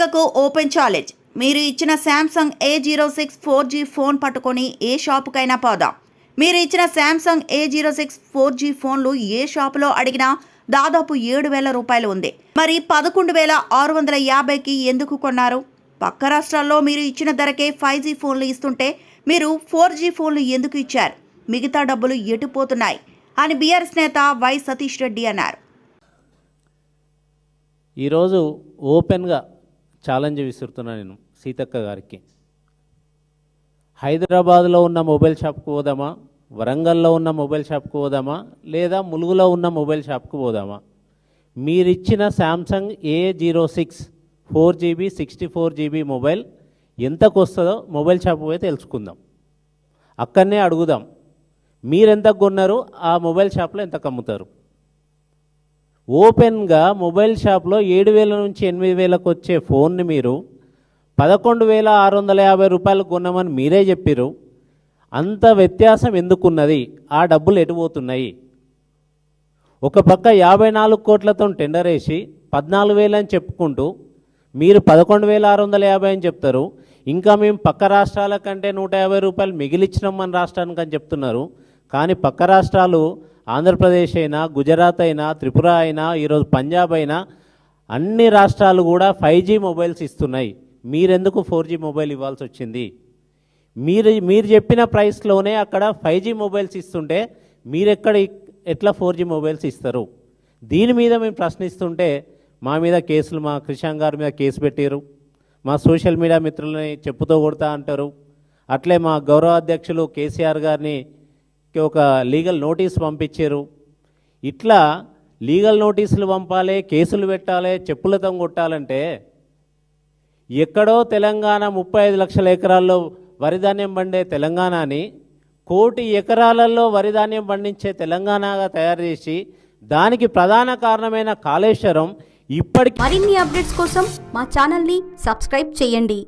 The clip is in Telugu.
రేఖకు ఓపెన్ ఛాలెంజ్. మీరు ఇచ్చిన శాంసంగ్ A06 4G ఫోన్ పట్టుకొని ఏ షాపుకైనా పోదాం. మీరు ఇచ్చిన శాంసంగ్ A06 4G ఫోన్లు ఏ షాపులో అడిగినా దాదాపు 7,000 రూపాయలు ఉంది. మరి 11,650కి ఎందుకు కొన్నారు? పక్క రాష్ట్రాల్లో మీరు ఇచ్చిన ధరకే 5G ఫోన్లు ఇస్తుంటే మీరు 4G ఫోన్లు ఎందుకు ఇచ్చారు? మిగతా డబ్బులు ఎటుపోతున్నాయి అని బీఆర్ఎస్ నేత వై సతీష్ రెడ్డి అన్నారు. ఈరోజు ఓపెన్గా ఛాలెంజ్ విసురుతున్నా నేను సీతక్క గారికి. హైదరాబాద్లో ఉన్న మొబైల్ షాప్కి పోదామా, వరంగల్లో ఉన్న మొబైల్ షాప్కి పోదామా, లేదా ములుగులో ఉన్న మొబైల్ షాప్కి పోదామా? మీరిచ్చిన Samsung A06 4GB 64GB mobile ఎంతకు వస్తుందో మొబైల్ షాప్ పోయి తెలుసుకుందాం. అక్కడనే అడుగుదాం, మీరెంతకు కొన్నారు, ఆ మొబైల్ షాప్లో ఎంతకు అమ్ముతారు? ఓపెన్గా మొబైల్ షాప్లో 7,000 నుంచి 8,000కు వచ్చే ఫోన్ని మీరు 11,650 రూపాయలు కొన్నామని మీరే చెప్పారు. అంత వ్యత్యాసం ఎందుకున్నది? ఆ డబ్బులు ఎటుపోతున్నాయి? ఒక పక్క 54 కోట్లతో టెండర్ వేసి 14,000 అని చెప్పుకుంటూ మీరు 11,650 అని చెప్తారు. ఇంకా మేము పక్క రాష్ట్రాల కంటే 150 రూపాయలు మిగిలిచ్చినాం మన రాష్ట్రానికి అని చెప్తున్నారు. కానీ పక్క రాష్ట్రాలు ఆంధ్రప్రదేశ్ అయినా, గుజరాత్ అయినా, త్రిపుర అయినా, ఈరోజు పంజాబ్ అయినా అన్ని రాష్ట్రాలు కూడా 5G మొబైల్స్ ఇస్తున్నాయి. మీరెందుకు 4G మొబైల్ ఇవ్వాల్సి వచ్చింది? మీరు చెప్పిన ప్రైస్లోనే అక్కడ 5G మొబైల్స్ ఇస్తుంటే ఎట్లా 4G మొబైల్స్ ఇస్తారు? దీని మీద మేము ప్రశ్నిస్తుంటే మా మీద కేసులు, మా క్రిషాంక్ గారి మీద కేసు పెట్టారు. మా సోషల్ మీడియా మిత్రులని చెప్పుతో కొడతా అంటారు. అట్లే మా గౌరవ అధ్యక్షులు కేసీఆర్ గారిని ఒక లీగల్ నోటీస్ పంపించారు. ఇట్లా లీగల్ నోటీసులు పంపాలి, కేసులు పెట్టాలి, చెప్పులతో కొట్టాలంటే ఎక్కడో తెలంగాణ 35 లక్షల ఎకరాల్లో వరిధాన్యం పండే తెలంగాణని 1 కోటి ఎకరాలలో వరిధాన్యం పండించే తెలంగాణగా తయారు చేసి దానికి ప్రధాన కారణమైన కాళేశ్వరం ఇప్పటికీ. మరిన్ని అప్డేట్స్ కోసం మా ఛానల్ని సబ్స్క్రైబ్ చేయండి.